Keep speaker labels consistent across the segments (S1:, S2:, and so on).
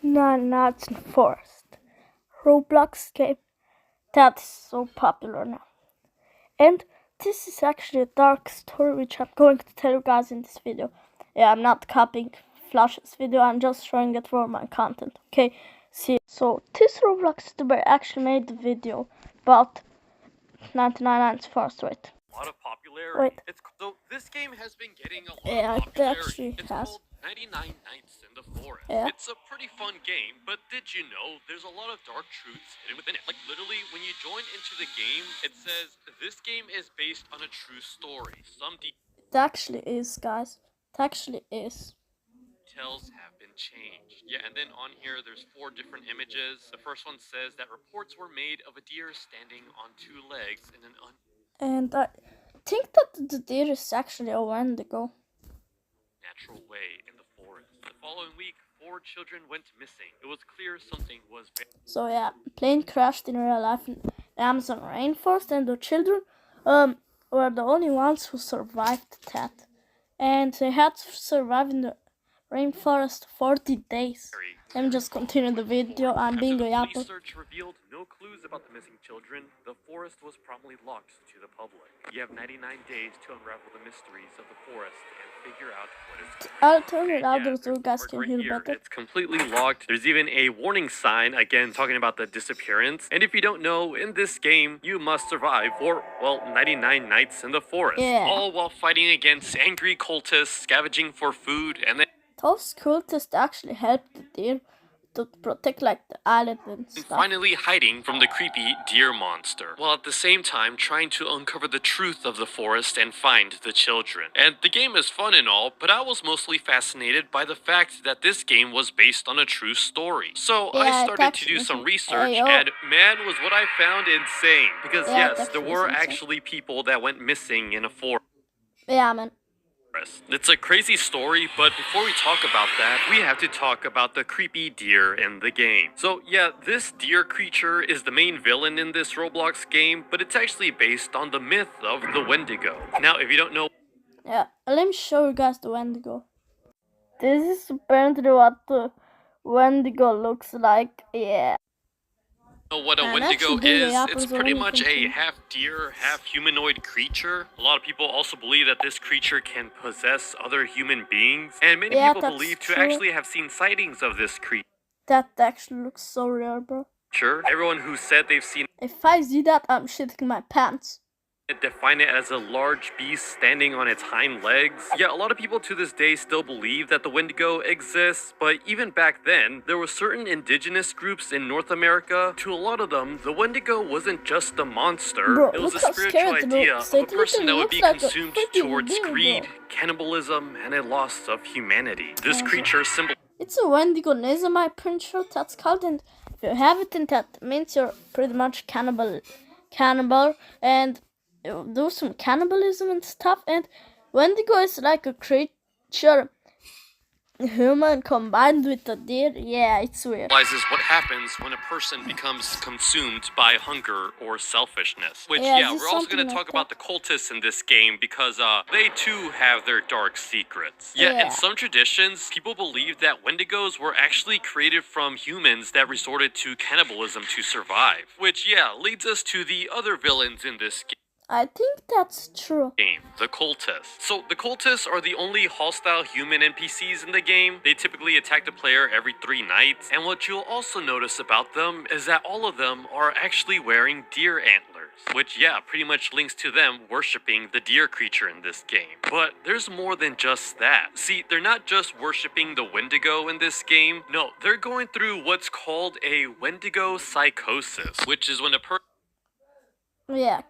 S1: 99 Nights in the Forest Roblox game that is so popular now. And this is actually a dark story which I'm going to tell you guys in this video. Yeah, I'm not copying Flash's video, I'm just showing it for my content. Okay, see. So this Roblox YouTuber actually made the video about 99 Nights Forest, right?
S2: A lot of popularity. So this game has been getting a lot of popularity. It's called 99 Nights in the Forest.
S1: Yeah.
S2: It's a pretty fun game, but did you know there's a lot of dark truths hidden within it? Like literally, when you join into the game, it says this game is based on a true story.
S1: It actually is, guys. It actually is.
S2: Details have been changed. Yeah, and then on here there's 4 different images. The first one says that reports were made of a deer standing on 2 legs in an
S1: And I think that the deer is actually a Wendigo.
S2: Natural way in the forest. The following week, 4 children went missing. It was clear something was.
S1: So yeah, plane crashed in real life in the Amazon rainforest, and the children were the only ones who survived that, and they had to survive in the rainforest 40 days. Let me just continue the video. I'm being a yapper.
S2: Research revealed no clues about the missing children. The forest was promptly locked to the public. You have 99 days to unravel the mysteries of the forest and figure out what is going on.
S1: I'll turn it louder so you guys can hear better.
S2: It's completely locked. There's even a warning sign, again, talking about the disappearance. And if you don't know, in this game, you must survive for, well, 99 nights in the forest.
S1: Yeah.
S2: All while fighting against angry cultists, scavenging for food, and then
S1: those cultists actually helped the deer to protect like the island and stuff.
S2: Finally hiding from the creepy deer monster, while at the same time trying to uncover the truth of the forest and find the children. And the game is fun and all, but I was mostly fascinated by the fact that this game was based on a true story. So
S1: Yeah,
S2: I started to do some research, and man, was what I found insane. Because yes, there were actually people that went missing in a forest.
S1: Yeah, man.
S2: It's a crazy story, but before we talk about that, we have to talk about the creepy deer in the game. So yeah, this deer creature is the main villain in this Roblox game, but it's actually based on the myth of the Wendigo. Now, if you don't know...
S1: Yeah, let me show you guys the Wendigo. This is apparently what the Wendigo looks like, yeah.
S2: What a Wendigo is, it's pretty much a half deer, half humanoid creature. A lot of people also believe that this creature can possess other human beings, and many people believe to actually have seen sightings of this creature.
S1: That actually looks so real, bro.
S2: Sure, everyone who said they've seen
S1: if I see that, I'm shitting my pants.
S2: Define it as a large beast standing on its hind legs. Yeah, a lot of people to this day still believe that the Wendigo exists, but even back then, there were certain indigenous groups in North America. To a lot of them, the Wendigo wasn't just a monster.
S1: Bro,
S2: it was a spiritual idea of a person that would be consumed towards greed, cannibalism, and a loss of humanity. This creature symbolizes...
S1: It's a Wendigonism, I'm pretty sure that's called, and if you have it, then that means you're pretty much cannibal, and do some cannibalism and stuff. And Wendigo is like a creature, human combined with a deer. Yeah, it's weird.
S2: Realizes what happens when a person becomes consumed by hunger or selfishness. Which,
S1: yeah
S2: we're also going to talk about the cultists in this game because they too have their dark secrets. Yeah, in some traditions, people believe that Wendigos were actually created from humans that resorted to cannibalism to survive. Which, leads us to the other villains in this game.
S1: I think that's true.
S2: The cultists. So the cultists are the only hostile human NPCs in the game. They typically attack the player every 3 nights. And what you'll also notice about them is that all of them are actually wearing deer antlers. Which, pretty much links to them worshipping the deer creature in this game. But there's more than just that. See, they're not just worshipping the Wendigo in this game. No, they're going through what's called a Wendigo psychosis. Which is when a person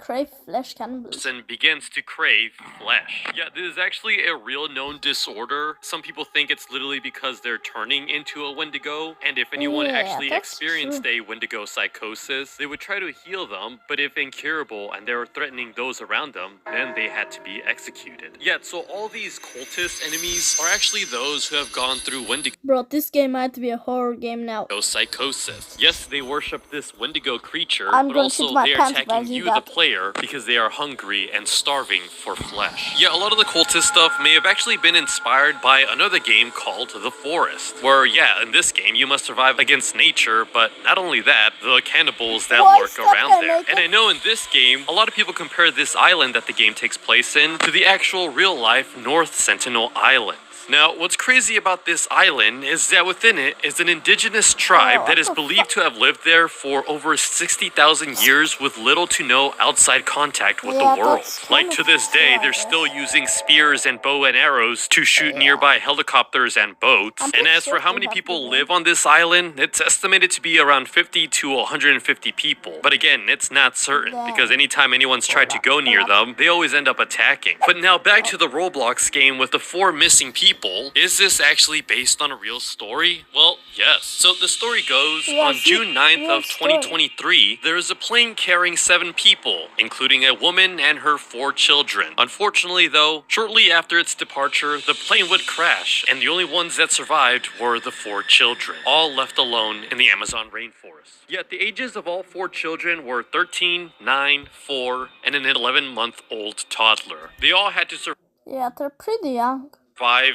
S1: crave flesh cannibalism.
S2: Begins to crave flesh. Yeah, this is actually a real known disorder. Some people think it's literally because they're turning into a Wendigo, and if anyone actually experienced a Wendigo psychosis, they would try to heal them, but if incurable and they were threatening those around them, then they had to be executed. Yeah, so all these cultist enemies are actually those who have gone through Wendigo.
S1: Bro, this game might be a horror game now.
S2: Psychosis. Yes, they worship this Wendigo creature, but also they're attacking you rescue the player because they are hungry and starving for flesh. Yeah, a lot of the cultist stuff may have actually been inspired by another game called The Forest, where, yeah, in this game you must survive against nature, but not only that, the cannibals that lurk around there. And I know in this game, a lot of people compare this island that the game takes place in to the actual real-life North Sentinel Island. Now, what's crazy about this island is that within it is an indigenous tribe that is believed to have lived there for over 60,000 years with little to no outside contact with the world. Like, to this day, they're still using spears and bow and arrows to shoot nearby helicopters and boats. And as for how many people live on this island, it's estimated to be around 50 to 150 people. But again, it's not certain, because anytime anyone's tried to go near them, they always end up attacking. But now back to the Roblox game with the 4 missing people. Is this actually based on a real story? Well, yes. So the story goes, on June 9th of 2023, there is a plane carrying 7 people, including a woman and her 4 children. Unfortunately though, shortly after its departure, the plane would crash, and the only ones that survived were the 4 children, all left alone in the Amazon rainforest. Yet the ages of all 4 children were 13, 9, 4, and an 11-month-old toddler. They all had to survive.
S1: Yeah, they're pretty young.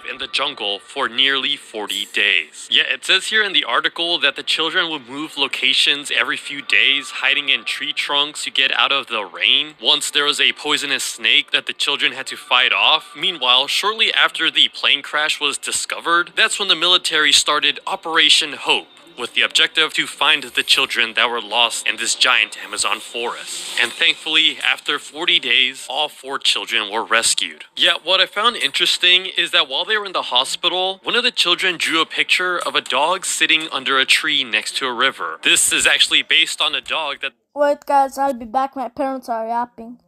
S2: In the jungle for nearly 40 days. Yeah, it says here in the article that the children would move locations every few days, hiding in tree trunks to get out of the rain. Once there was a poisonous snake that the children had to fight off. Meanwhile, shortly after the plane crash was discovered, that's when the military started Operation Hope, with the objective to find the children that were lost in this giant Amazon forest. And thankfully, after 40 days, all 4 children were rescued. Yet, what I found interesting is that while they were in the hospital, one of the children drew a picture of a dog sitting under a tree next to a river. This is actually based on a dog that...
S1: Wait guys, I'll be back, my parents are yapping.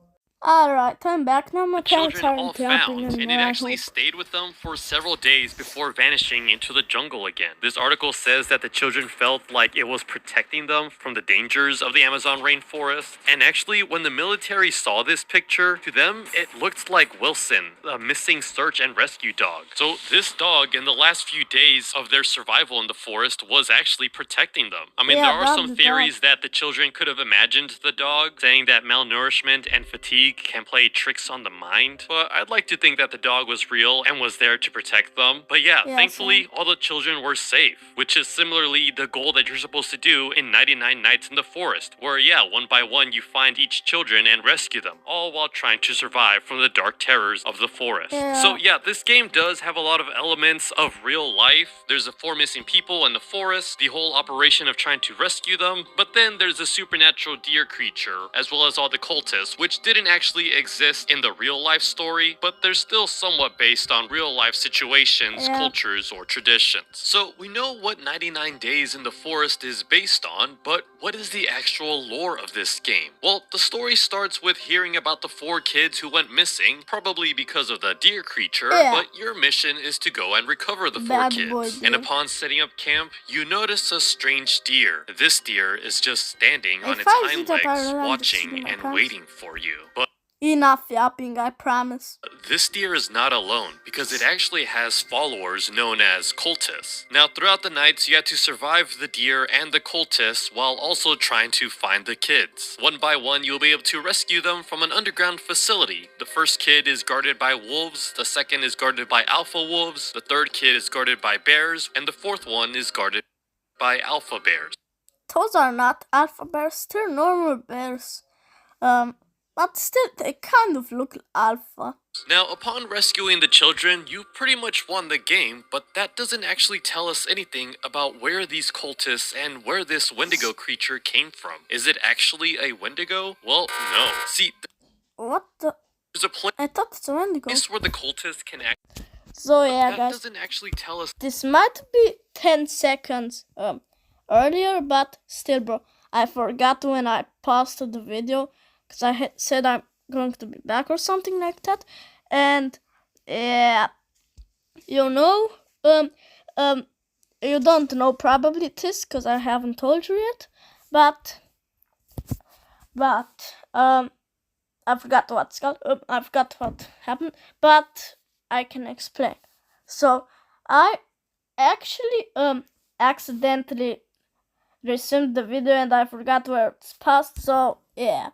S1: Alright, I'm back now. My
S2: children all found, and it actually stayed with them for several days before vanishing into the jungle again. This article says that the children felt like it was protecting them from the dangers of the Amazon rainforest. And actually, when the military saw this picture, to them, it looked like Wilson, a missing search and rescue dog. So this dog, in the last few days of their survival in the forest, was actually protecting them. I mean, there are some theories that the children could have imagined the dog, saying that malnourishment and fatigue can play tricks on the mind, but I'd like to think that the dog was real and was there to protect them. But yeah, thankfully, all the children were safe, which is similarly the goal that you're supposed to do in 99 Nights in the Forest, where yeah, one by one you find each children and rescue them, all while trying to survive from the dark terrors of the forest. So yeah, this game does have a lot of elements of real life. There's the 4 missing people in the forest, the whole operation of trying to rescue them, but then there's a supernatural deer creature, as well as all the cultists, which didn't actually exist in the real life story, but they're still somewhat based on real life situations, cultures, or traditions. So we know what 99 Days in the Forest is based on, but what is the actual lore of this game? Well, the story starts with hearing about the 4 kids who went missing, probably because of the deer creature, but your mission is to go and recover the 4 kids. And upon setting up camp, you notice a strange deer. This deer is just standing on its hind legs, watching and waiting for you. But
S1: enough yapping, I promise.
S2: this deer is not alone, because it actually has followers known as cultists. Now, throughout the nights, you have to survive the deer and the cultists while also trying to find the kids. One by one, you'll be able to rescue them from an underground facility. The first kid is guarded by wolves, the second is guarded by alpha wolves, the third kid is guarded by bears, and the 4th one is guarded by alpha bears.
S1: Those are not alpha bears, they're normal bears. But still, they kind of look alpha.
S2: Now, upon rescuing the children, you pretty much won the game, but that doesn't actually tell us anything about where these cultists and where this Wendigo creature came from. Is it actually a Wendigo? Well, no. See,
S1: what the?
S2: There's a place
S1: I thought it's a Wendigo.
S2: where the cultists can act.
S1: So yeah,
S2: that
S1: guys.
S2: Doesn't actually tell us.
S1: This might be 10 seconds earlier, but still, bro, I forgot when I paused the video. Because I said I'm going to be back or something like that. And, yeah, you know, you don't know probably this because I haven't told you yet. But, I forgot what it's called. I forgot what happened. But I can explain. So, I actually, accidentally resumed the video and I forgot where it's paused. So, yeah.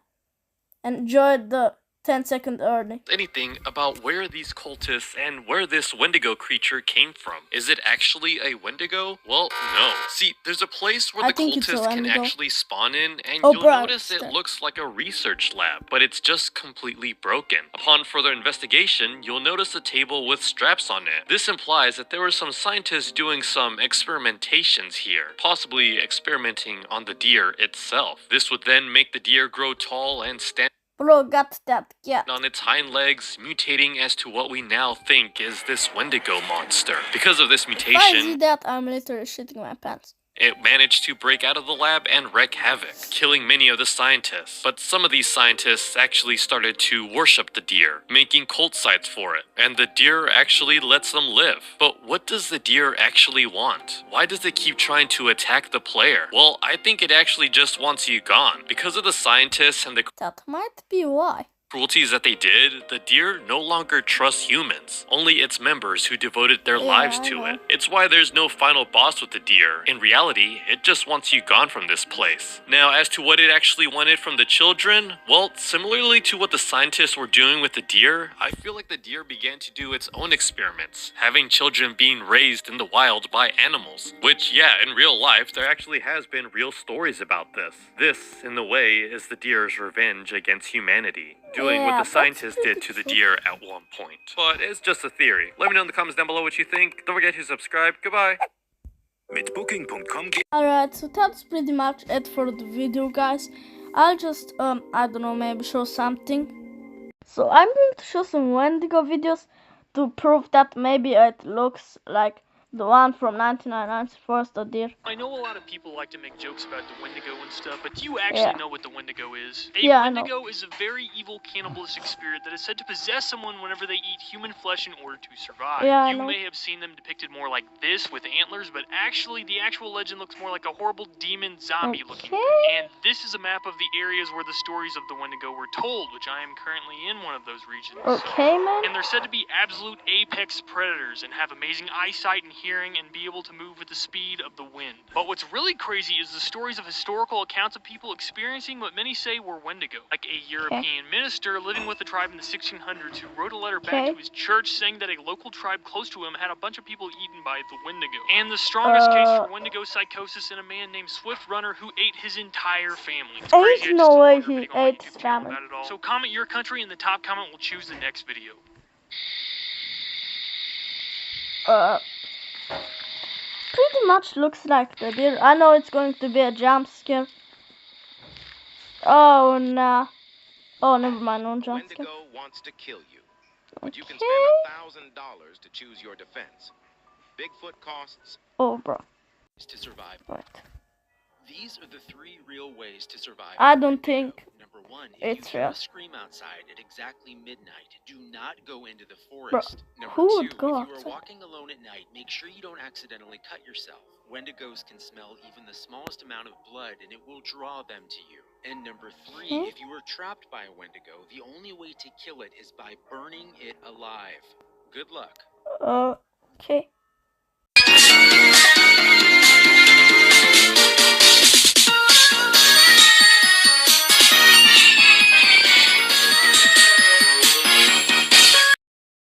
S1: enjoy the 10-second earning.
S2: Anything about where these cultists and where this Wendigo creature came from. Is it actually a Wendigo? Well, no. See, there's a place where
S1: I
S2: the
S1: think it's a
S2: cultists can
S1: Wendigo.
S2: actually spawn in, and
S1: Oh,
S2: you'll
S1: bro,
S2: notice it
S1: understand.
S2: looks like a research lab, but it's just completely broken. Upon further investigation, you'll notice a table with straps on it. This implies that there were some scientists doing some experimentations here, possibly experimenting on the deer itself. This would then make the deer grow tall and stand
S1: Bro, got that, yeah.
S2: on its hind legs, mutating as to what we now think is this Wendigo monster. Because of this
S1: If I see
S2: mutation,
S1: that, I'm literally shitting my pants.
S2: it managed to break out of the lab and wreak havoc, killing many of the scientists. But some of these scientists actually started to worship the deer, making cult sites for it, and the deer actually lets them live. But what does the deer actually want? Why does it keep trying to attack the player? Well, I think it actually just wants you gone. Because of the scientists and the
S1: That might be why.
S2: cruelties that they did, the deer no longer trusts humans, only its members who devoted their lives to it. It's why there's no final boss with the deer. In reality, it just wants you gone from this place. Now, as to what it actually wanted from the children, well, similarly to what the scientists were doing with the deer, I feel like the deer began to do its own experiments, having children being raised in the wild by animals. Which, yeah, in real life, there actually has been real stories about this. This, in a way, is the deer's revenge against humanity, doing what
S1: Yeah,
S2: the
S1: that's
S2: scientists did to the
S1: pretty
S2: deer at one point. But it's just a theory. Let me know in the comments down below what you think. Don't forget to subscribe. Goodbye.
S3: Mit Booking.com
S1: Alright, so that's pretty much it for the video, guys. I'll just, I don't know, maybe show something. So I'm going to show some Wendigo videos to prove that maybe it looks like the one from 1994, the deer.
S4: I know a lot of people like to make jokes about the Wendigo and stuff, but do you actually know what the Wendigo is? A
S1: Yeah, I know.
S4: Wendigo is a very evil cannibalistic spirit that is said to possess someone whenever they eat human flesh in order to survive.
S1: Yeah, I
S4: you
S1: know.
S4: may have seen them depicted more like this with antlers, but actually the actual legend looks more like a horrible demon zombie looking thing.
S1: Okay.
S4: And this is a map of the areas where the stories of the Wendigo were told, which I am currently in one of those regions.
S1: Okay, man.
S4: And they're said to be absolute apex predators and have amazing eyesight and hearing and be able to move with the speed of the wind. But what's really crazy is the stories of historical accounts of people experiencing what many say were Wendigo. Like a European minister living with the tribe in the 1600s who wrote a letter back to his church saying that a local tribe close to him had a bunch of people eaten by the Wendigo. And the strongest case for Wendigo psychosis in a man named Swift Runner who ate his entire family. It's crazy. I just
S1: no
S4: saw
S1: way
S4: another
S1: he
S4: video on my
S1: ate
S4: YouTube
S1: his
S4: channel
S1: family.
S4: about it all. So comment your country and the top comment will choose the next video.
S1: Pretty much looks like the deer. I know it's going to be a jump scare. Oh, nah. Oh, never mind, no jump scare.
S3: Wendigo wants to kill you, but you can
S1: Okay.
S3: spend $1,000 to choose your defense. Bigfoot costs
S1: Oh, bro.
S3: to survive.
S1: Right.
S3: These are the 3 real ways to survive.
S1: I don't think
S3: Number 1, if
S1: it's
S3: you hear
S1: real.
S3: a scream outside at exactly midnight, do not go into the
S1: Bro,
S3: forest. Number
S1: who
S3: 2,
S1: would go
S3: if you are
S1: outside?
S3: walking alone at night, make sure you don't accidentally cut yourself. Wendigos can smell even the smallest amount of blood and it will draw them to you. And number 3,
S1: Okay.
S3: if you are trapped by a Wendigo, the only way to kill it is by burning it alive. Good luck.
S1: Okay.